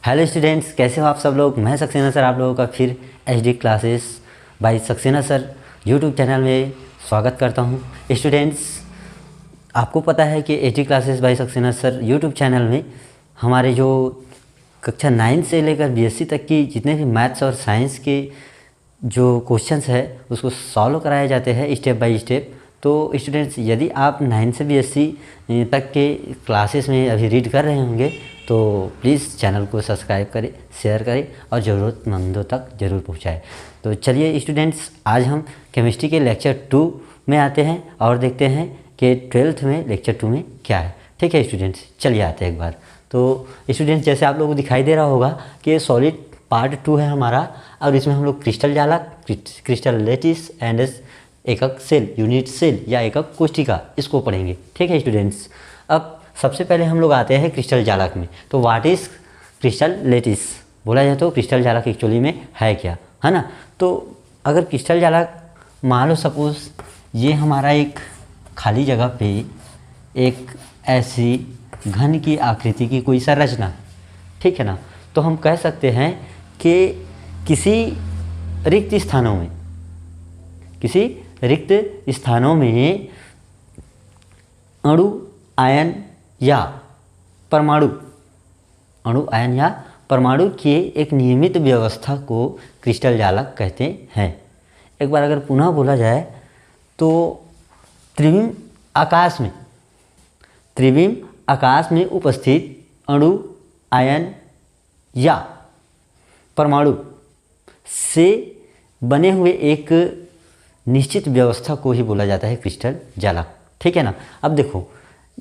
Hello students, कैसे हो आप सब लोग। मैं सक्सेना सर आप लोगों का फिर HD classes bye Saxena sir YouTube channel में स्वागत करता हूं। स्टूडेंट्स, आपको पता है कि HD classes bye Saxena sir YouTube channel में हमारे जो कक्षा 9 से लेकर बीएससी तक की जितने भी मैथ्स और साइंस के जो क्वेश्चंस है उसको सॉल्व कराए जाते हैं स्टेप बाय स्टेप। तो स्टूडेंट्स, यदि आप 9 से बीएससी तक के क्लासेस में अभी रीड कर रहे होंगे तो प्लीज़ चैनल को सब्सक्राइब करें, शेयर करें और ज़रूरतमंदों तक ज़रूर पहुंचाएं। तो चलिए स्टूडेंट्स, आज हम केमिस्ट्री के लेक्चर 2 में आते हैं और देखते हैं कि 12th में लेक्चर 2 में क्या है। ठीक है स्टूडेंट्स, चलिए आते हैं एक बार। तो स्टूडेंट्स, जैसे आप लोगों को दिखाई दे रहा होगा कि सॉलिड पार्ट 2 है हमारा और इसमें हम लोग क्रिस्टल जालक, क्रिस्टल लेटिस एंड एकक सेल, यूनिट सेल या एकक कोशिका, इसको पढ़ेंगे। ठीक है स्टूडेंट्स, अब सबसे पहले हम लोग आते हैं क्रिस्टल जालक में। तो व्हाट इज़ क्रिस्टल लेटिस बोला जाए तो क्रिस्टल जालक एक्चुअली में है क्या, है ना। तो अगर क्रिस्टल जालक मान लो सपोज ये हमारा एक खाली जगह पे एक ऐसी घन की आकृति की कोई संरचना, ठीक है ना, तो हम कह सकते हैं कि किसी रिक्त स्थानों में अणु आयन या परमाणु की एक नियमित व्यवस्था को क्रिस्टल जालक कहते हैं। एक बार अगर पुनः बोला जाए तो त्रिविम आकाश में उपस्थित अणु आयन या परमाणु से बने हुए एक निश्चित व्यवस्था को ही बोला जाता है क्रिस्टल जालक। ठीक है ना। अब देखो,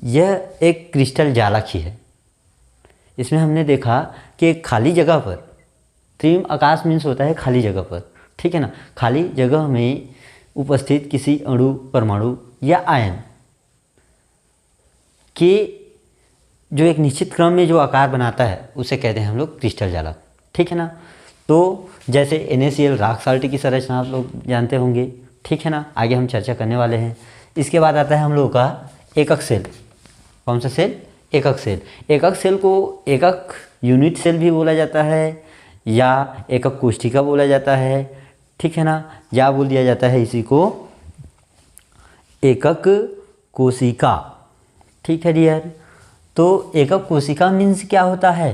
यह एक क्रिस्टल जालक ही है। इसमें हमने देखा कि खाली जगह पर, त्रिविम आकाश मीन्स होता है खाली जगह पर, ठीक है ना, खाली जगह में उपस्थित किसी अणु, परमाणु या आयन के जो एक निश्चित क्रम में जो आकार बनाता है उसे कहते हैं हम लोग क्रिस्टल जालक। ठीक है ना। तो जैसे NaCl रॉक साल्ट की संरचना आप लोग जानते होंगे, ठीक है ना, आगे हम चर्चा करने वाले हैं। इसके बाद आता है हम लोगों का एकक सेल। कौन सा सेल? एकक सेल। एकक सेल को एकक यूनिट सेल भी बोला जाता है या एकक कोशिका बोला जाता है, ठीक है ना, या बोल दिया जाता है इसी को एकक कोशिका। ठीक है डियर। तो एकक कोशिका मीन्स क्या होता है?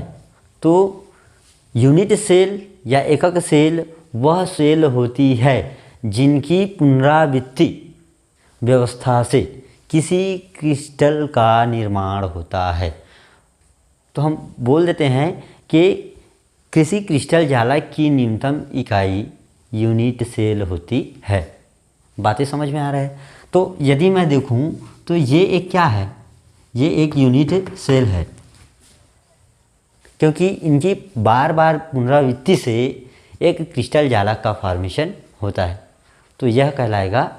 तो यूनिट सेल या एकक सेल वह सेल होती है जिनकी पुनरावृत्ति व्यवस्था से किसी क्रिस्टल का निर्माण होता है। तो हम बोल देते हैं कि किसी क्रिस्टल जालक की न्यूनतम इकाई यूनिट सेल होती है। बातें समझ में आ रहा है? तो यदि मैं देखूं तो ये एक क्या है? ये एक यूनिट सेल है, क्योंकि इनकी बार बार पुनरावृत्ति से एक क्रिस्टल जालक का फॉर्मेशन होता है। तो यह कहलाएगा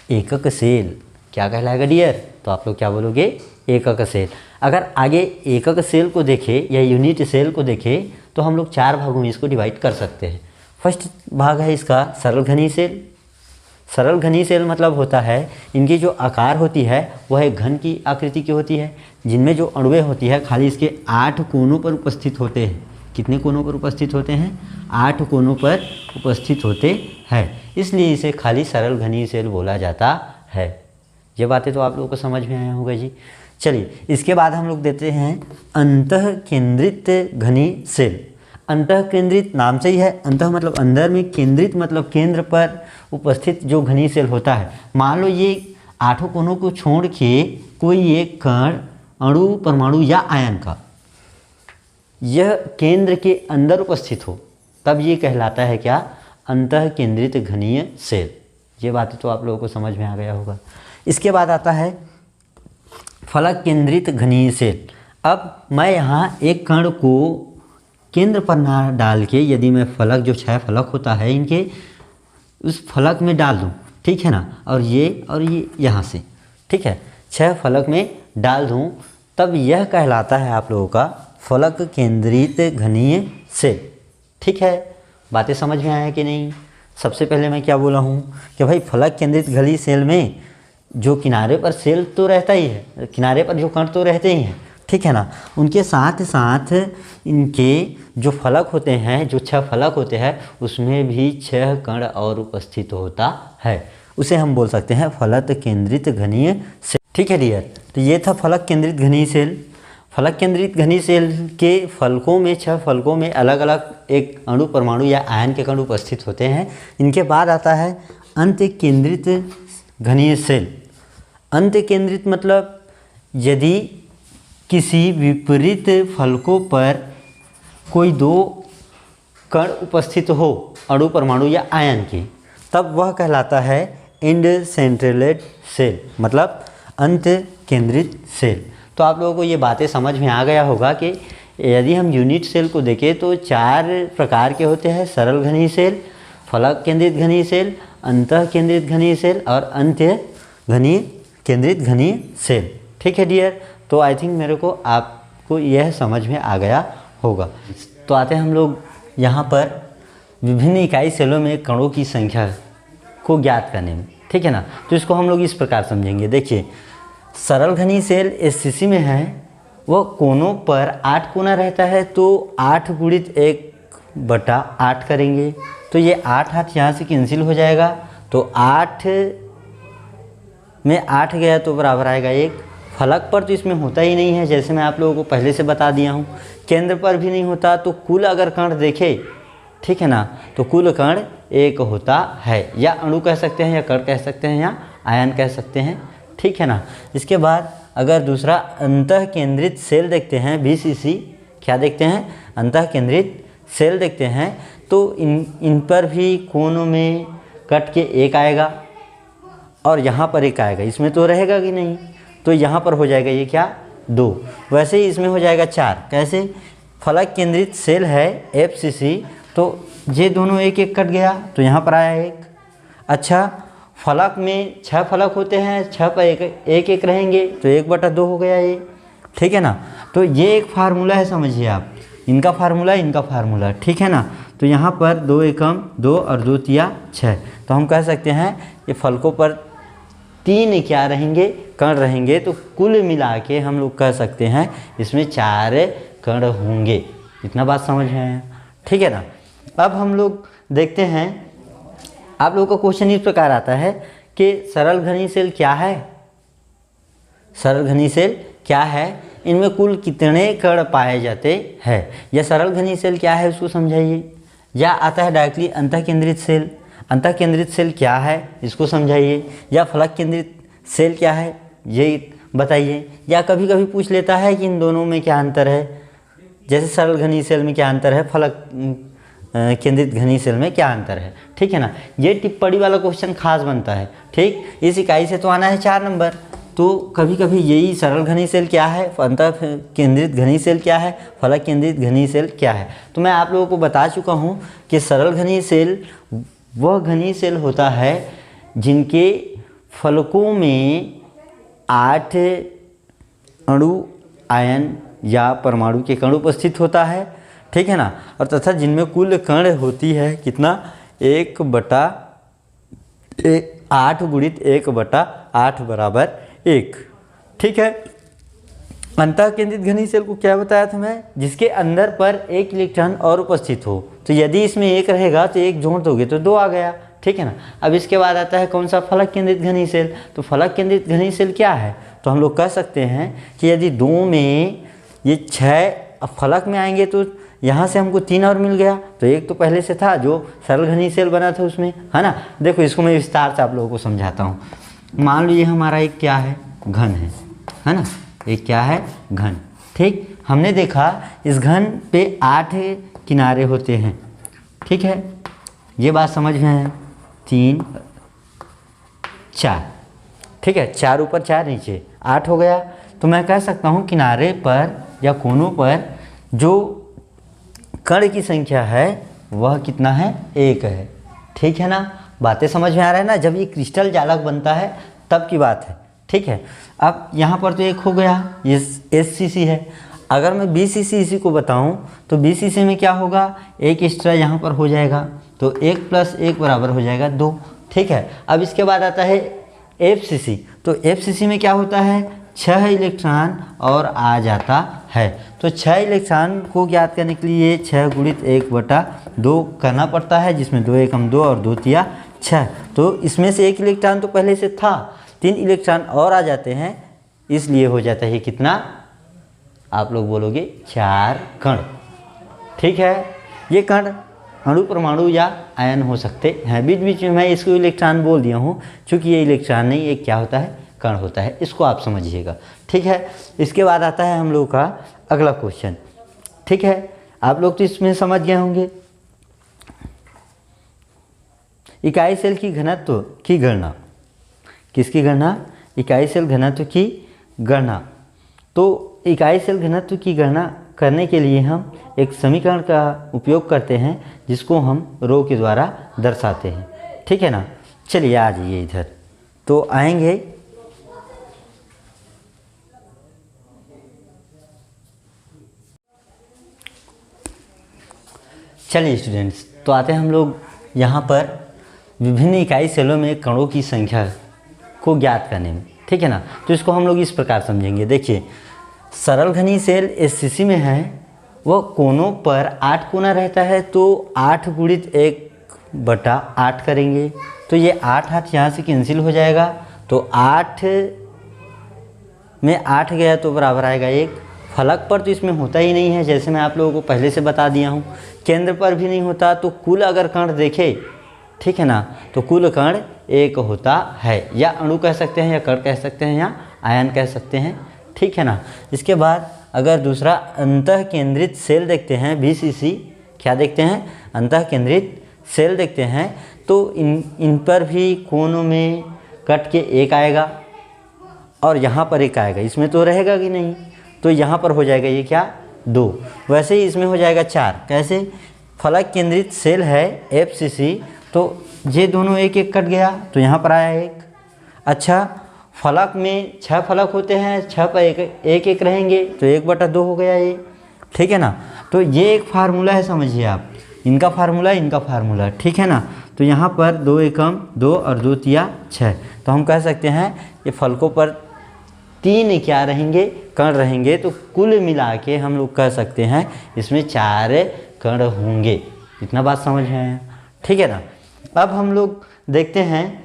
एकक सेल। क्या कहलाएगा डियर? तो आप लोग क्या बोलोगे? एकक सेल। अगर आगे एकक सेल को देखें या यूनिट सेल को देखें तो हम लोग 4 भागों में इसको डिवाइड कर सकते हैं। फर्स्ट भाग है इसका सरल घनी सेल। सरल घनी सेल मतलब होता है इनकी जो आकार होती है वह एक घन की आकृति की होती है, जिनमें जो अणुएं होती है खाली इसके 8 कोनों पर उपस्थित होते हैं। कितने कोनों पर उपस्थित होते हैं? 8 कोनों पर उपस्थित होते हैं, इसलिए इसे खाली सरल घनी सेल बोला जाता है। ये बातें तो आप लोगों को समझ में आया होगा जी। चलिए, इसके बाद हम लोग देते हैं अंतः केंद्रित घनी सेल। अंतः केंद्रित नाम से ही है, अंतः मतलब अंदर में, केंद्रित मतलब केंद्र पर उपस्थित जो घनी सेल होता है। मान लो ये 8 कोनों को छोड़ के कोई एक कण, अणु, परमाणु या आयन का यह केंद्र के अंदर उपस्थित हो, तब ये कहलाता है क्या? अंतः केंद्रित घनीय सेल। ये बातें तो आप लोगों को समझ में आ गया होगा। इसके बाद आता है फलक केंद्रित घनीय सेल। अब मैं यहाँ एक कण को केंद्र पर ना डाल के, यदि मैं फलक, जो 6 फलक होता है इनके, उस फलक में डाल दूँ, ठीक है ना, और ये यहाँ से, ठीक है, 6 फलक में डाल दूँ, तब यह कहलाता है आप लोगों का फलक केंद्रित घनीय सेल। ठीक है, बातें समझ में आया कि नहीं? सबसे पहले मैं क्या बोला हूँ कि भाई फलक केंद्रित घनीय सेल में जो किनारे पर सेल तो रहता ही है, किनारे पर जो कण तो रहते ही हैं, ठीक है ना। उनके साथ साथ इनके जो फलक होते हैं, जो 6 फलक होते हैं, उसमें भी 6 कण और उपस्थित होता है। उसे हम बोल सकते हैं फलक केंद्रित घनीय सेल। ठीक है डियर, तो ये था फलक केंद्रित घनीय सेल। फलक केंद्रित घनीय सेल के फलकों में 6 फलकों में अलग अलग एक अणु परमाणु या आयन के कण उपस्थित होते हैं। इनके बाद आता है अंत्य केंद्रित घनीय सेल। अंत्य केंद्रित मतलब यदि किसी विपरीत फलकों पर कोई 2 कण उपस्थित हो अणु परमाणु या आयन के, तब वह कहलाता है एंड सेंट्रलेट सेल, मतलब अंत्य केंद्रित सेल। तो आप लोगों को ये बातें समझ में आ गया होगा कि यदि हम यूनिट सेल को देखें तो 4 प्रकार के होते हैं: सरल घनीय सेल, फलक केंद्रित घनीय सेल, अंतः केंद्रित घनीय सेल और अंत्य केंद्रित घनीय सेल। ठीक है डियर, तो आई थिंक मेरे को आपको यह समझ में आ गया होगा। तो आते हैं हम लोग यहाँ पर विभिन्न इकाई सेलों में कणों की संख्या को ज्ञात करने में। ठीक है ना, तो इसको हम लोग इस प्रकार समझेंगे। देखिए, सरल घनीय सेल एससीसी में है, वह कोनों पर 8 कोना रहता है, तो 8 गुणित 1/8 करेंगे, तो ये 8 यहाँ से कैंसिल हो जाएगा, तो 8 में 8 गया तो बराबर आएगा 1। फलक पर तो इसमें होता ही नहीं है, जैसे मैं आप लोगों को पहले से बता दिया हूँ। केंद्र पर भी नहीं होता, तो कुल अगर कण देखे, ठीक है ना, तो कुल कण 1 होता है, या अणु कह सकते हैं, या कण कह सकते हैं, या आयन कह सकते हैं। ठीक है ना। इसके बाद अगर दूसरा अंतः केंद्रित सेल देखते हैं, बीसीसी, क्या देखते हैं, अंतः केंद्रित सेल देखते हैं, तो इन पर भी कोनों में कट के 1 आएगा और यहाँ पर 1 आएगा। इसमें तो रहेगा कि नहीं, तो यहाँ पर हो जाएगा ये क्या, 2। वैसे ही इसमें हो जाएगा 4। कैसे, फलक केंद्रित सेल है एफसीसी, तो ये दोनों 1 कट गया, तो यहाँ पर आया 1। अच्छा, फलक में 6 फलक होते हैं, 6 पर 1 रहेंगे, तो 1/2 हो गया ये। ठीक है ना। तो ये एक फार्मूला है, समझिए आप, इनका फार्मूला, इनका फार्मूला। ठीक है ना। तो यहाँ पर 2 एकम 2 और 2 तिया 6, तो हम कह सकते हैं ये फलकों पर 3 क्या रहेंगे, कण रहेंगे, तो कुल मिला के हम लोग कह सकते हैं इसमें 4 कण होंगे। इतना बात समझ में आया। ठीक है ना। अब हम लोग देखते हैं, आप लोगों का क्वेश्चन इस प्रकार आता है कि सरल घनीय सेल क्या है, सरल घनीय सेल क्या है, इनमें कुल कितने कण पाए जाते हैं, या सरल घनीय सेल क्या है उसको समझाइए। या आता है डायरेक्टली अंतः केंद्रित सेल, अंतः केंद्रित सेल क्या है इसको समझाइए। या फलक केंद्रित सेल क्या है ये बताइए। या कभी कभी पूछ लेता है कि इन दोनों में क्या अंतर है, जैसे सरल घनीय सेल में क्या अंतर है, फलक केंद्रित घनीय सेल में क्या अंतर है। ठीक है ना। ये टिप्पणी वाला क्वेश्चन खास बनता है। ठीक, इस इकाई से तो आना है 4 नंबर, तो कभी कभी यही सरल घनीय सेल क्या है, अंतः केंद्रित घनीय सेल क्या है, फलक केंद्रित घनीय सेल क्या है। तो मैं आप लोगों को बता चुका हूँ कि सरल घनीय सेल वह घनीय सेल होता है जिनके फलकों में 8 अणु, आयन या परमाणु के कण उपस्थित होता है। ठीक है ना। और तथा जिनमें कुल कण होती है कितना, 8 गुणित 1/8 बराबर 1। ठीक है। अंतः केंद्रित घनीय सेल को क्या बताया था मैं, जिसके अंदर पर 1 इलेक्ट्रॉन और उपस्थित हो, तो यदि इसमें 1 रहेगा तो 1 जोड़ दोगे तो 2 आ गया। ठीक है ना। अब इसके बाद आता है कौन सा, फलक केंद्रित घनीय सेल। तो फलक केंद्रित घनीय सेल क्या है, तो हम लोग कह सकते हैं कि यदि 2 में ये 6 फलक में आएंगे, तो यहाँ से हमको 3 और मिल गया, तो 1 तो पहले से था जो सरल घनीय सेल बना था उसमें, है ना। देखो इसको मैं विस्तार से आप लोगों को समझाता हूँ। मान लो ये हमारा एक क्या है, घन है ना, एक क्या है, घन। ठीक, हमने देखा इस घन पे 8 किनारे होते हैं। ठीक है, ये बात समझ में है। 3 4, ठीक है, 4 ऊपर 4 नीचे 8 हो गया। तो मैं कह सकता हूँ किनारे पर या कोनों पर जो कण की संख्या है वह कितना है, 1 है। ठीक है ना, बातें समझ में आ रहा है ना। जब ये क्रिस्टल जालक बनता है तब की बात है। ठीक है। अब यहाँ पर तो 1 हो गया, ये एससीसी है। अगर मैं बीसीसी इसी को बताऊँ तो बीसीसी में क्या होगा, 1 एक्स्ट्रा यहाँ पर हो जाएगा, तो 1 + 1 बराबर हो जाएगा 2। ठीक है। अब इसके बाद आता है एफसीसी। तो एफसीसी में क्या होता है, 6 इलेक्ट्रॉन और आ जाता है। तो 6 इलेक्ट्रॉन को ज्ञात करने के लिए 6 गुणित 1/2 करना पड़ता है, जिसमें 2 एकम 2 और 2 तिया 6। तो इसमें से 1 इलेक्ट्रॉन तो पहले से था, 3 इलेक्ट्रॉन और आ जाते हैं, इसलिए हो जाता है कितना, आप लोग बोलोगे 4 कण। ठीक है, ये कण अणु, परमाणु या आयन हो सकते हैं। बीच बीच में मैं इसको इलेक्ट्रॉन बोल दिया हूँ, क्योंकि ये इलेक्ट्रॉन नहीं, ये क्या होता है, कण होता है। इसको आप समझिएगा। ठीक है, इसके बाद आता है हम लोग का अगला क्वेश्चन। ठीक है, आप लोग तो इसमें समझ गए होंगे। इकाई सेल की घनत्व की गणना, किसकी गणना, इकाई सेल घनत्व की गणना। तो इकाई सेल घनत्व की गणना करने के लिए हम एक समीकरण का उपयोग करते हैं, जिसको हम रो के द्वारा दर्शाते हैं। ठीक है ना, चलिए आ जाइए इधर। तो आएंगे, चलिए स्टूडेंट्स, तो आते हैं हम लोग यहाँ पर विभिन्न इकाई सेलों में कणों की संख्या को ज्ञात करने में। ठीक है ना, तो इसको हम लोग इस प्रकार समझेंगे। देखिए, सरल घनी सेल एससीसी में है, वह कोनों पर 8 कोना रहता है, तो 8 गुणित 1/8 करेंगे, तो ये 8 यहाँ से कैंसिल हो जाएगा। तो 8 में 8 गया तो बराबर आएगा 1। फलक पर तो इसमें होता ही नहीं है, जैसे मैं आप लोगों को पहले से बता दिया हूँ। केंद्र पर भी नहीं होता। तो कुल अगर कण देखे, ठीक है ना, तो कुल कण 1 होता है, या अणु कह सकते हैं, या कण कह सकते हैं, या आयन कह सकते हैं। ठीक है ना। इसके बाद अगर दूसरा अंतः केंद्रित सेल देखते हैं, बीसीसी, क्या देखते हैं, अंतः केंद्रित सेल देखते हैं, तो इन पर भी कोनों में कट के 1 आएगा और यहाँ पर 1 आएगा। इसमें तो रहेगा कि नहीं, तो यहाँ पर हो जाएगा ये क्या, 2। वैसे ही इसमें हो जाएगा 4। कैसे, फलक केंद्रित सेल है एफसीसी, तो ये दोनों 1 कट गया, तो यहाँ पर आया 1। अच्छा, फलक में 6 फलक होते हैं, 6 पर 1 रहेंगे, तो 1/2 हो गया ये। ठीक है ना। तो ये एक फार्मूला है, समझिए आप, इनका फार्मूला, इनका फार्मूला। ठीक है ना। तो यहाँ पर 2 एकम 2 और 2 तिया 6, तो हम कह सकते हैं ये फलकों पर 3 क्या रहेंगे, कण रहेंगे। तो कुल मिला के हम लोग कह सकते हैं इसमें 4 कण होंगे। इतना बात समझ में आया। ठीक है ना। अब हम लोग देखते हैं,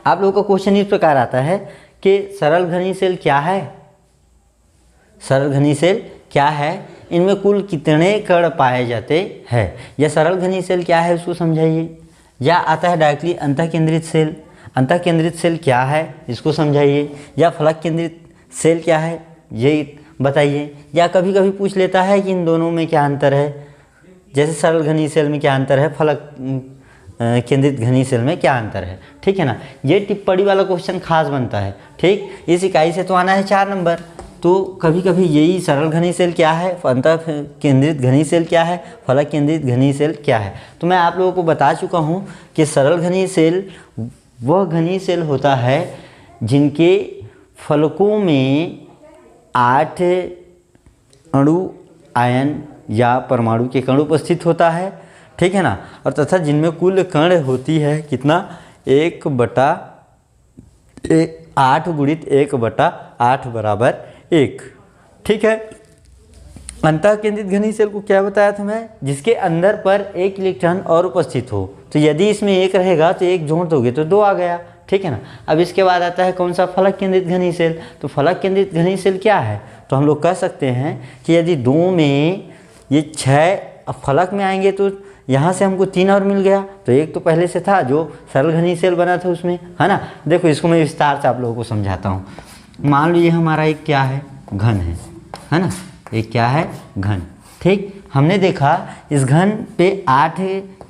आप लोगों का क्वेश्चन इस प्रकार आता है कि सरल घनी सेल क्या है, सरल घनी सेल क्या है, इनमें कुल कितने कण पाए जाते हैं, या सरल घनी सेल क्या है उसको समझाइए। या आता है डायरेक्टली अंतः केंद्रित सेल, अंतः केंद्रित सेल क्या है इसको समझाइए। या फलक केंद्रित सेल क्या है ये बताइए। या कभी कभी पूछ लेता है कि इन दोनों में क्या अंतर है, जैसे सरल घनी सेल में क्या अंतर है, फलक केंद्रित घनी सेल में क्या अंतर है। ठीक है ना। ये टिप्पणी वाला क्वेश्चन खास बनता है। ठीक, इस इकाई से तो आना है 4 नंबर। तो कभी कभी यही सरल घनी सेल क्या है, अंतः केंद्रित घनी सेल क्या है, फलक केंद्रित घनी सेल क्या है। तो मैं आप लोगों को बता चुका हूँ कि सरल घनी सेल वह घनी सेल होता है जिनके फलकों में 8 अणु, आयन या परमाणु के कण उपस्थित होता है। ठीक है ना। और तथा जिनमें कुल कण होती है कितना, 8 गुणित 1/8 बराबर 1। ठीक है। अंतः केंद्रित घनी सेल को क्या बताया था मैं, जिसके अंदर पर 1 इलेक्ट्रॉन और उपस्थित हो। तो यदि इसमें 1 रहेगा तो 1 जोड़ दोगे तो 2 आ गया। ठीक है ना। अब इसके बाद आता है कौन सा, फलक केंद्रित घनी सेल। तो फलक केंद्रित घनी सेल क्या है, तो हम लोग कह सकते हैं कि यदि 2 में ये 6 फलक में आएंगे, तो यहाँ से हमको 3 और मिल गया, तो 1 तो पहले से था जो सरल घनी सेल बना था उसमें, है ना। देखो इसको मैं विस्तार से आप लोगों को समझाता हूँ। मान लीजिए हमारा एक क्या है, घन है ना, एक क्या है, घन। ठीक, हमने देखा इस घन पे 8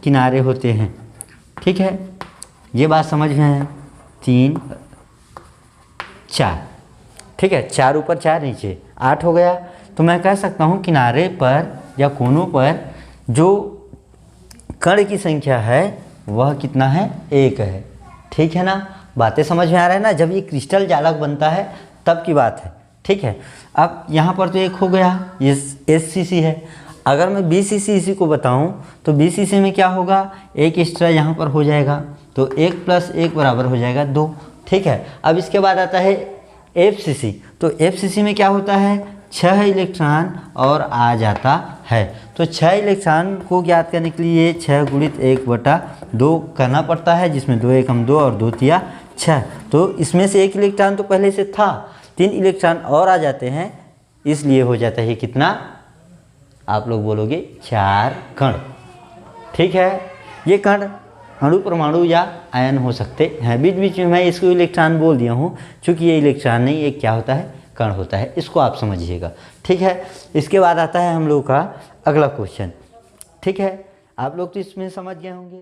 किनारे होते हैं। ठीक है, ये बात समझ में है। 3 4, ठीक है, 4 ऊपर 4 नीचे 8 हो गया। तो मैं कह सकता हूँ किनारे पर या कोनों पर जो कण की संख्या है वह कितना है, 1 है। ठीक है ना, बातें समझ में आ रहा है ना। जब ये क्रिस्टल जालक बनता है तब की बात है। ठीक है। अब यहाँ पर तो 1 हो गया, ये एससीसी है। अगर मैं बीसीसी इसी को बताऊँ तो बीसीसी में क्या होगा, 1 एक्स्ट्रा यहाँ पर हो जाएगा, तो 1 + 1 बराबर हो जाएगा 2। ठीक है। अब इसके बाद आता है FCC। तो FCC में क्या होता है, 6 इलेक्ट्रॉन और आ जाता है। तो 6 इलेक्ट्रॉन को ज्ञात करने के लिए 6 गुणित 1/2 करना पड़ता है, जिसमें 2 एकम 2 और 2 तिया 6। तो इसमें से 1 इलेक्ट्रॉन तो पहले से था, 3 इलेक्ट्रॉन और आ जाते हैं, इसलिए हो जाता है कितना, आप लोग बोलोगे 4 कण। ठीक है, ये कण अणु परमाणु या आयन हो सकते हैं। बीच बीच में मैं इसको इलेक्ट्रॉन बोल दिया हूँ, चूँकि ये इलेक्ट्रॉन नहीं, एक क्या होता है, कण होता है, इसको आप समझिएगा। ठीक है, इसके बाद आता है हम लोग का अगला क्वेश्चन। ठीक है, आप लोग तो इसमें समझ गए होंगे।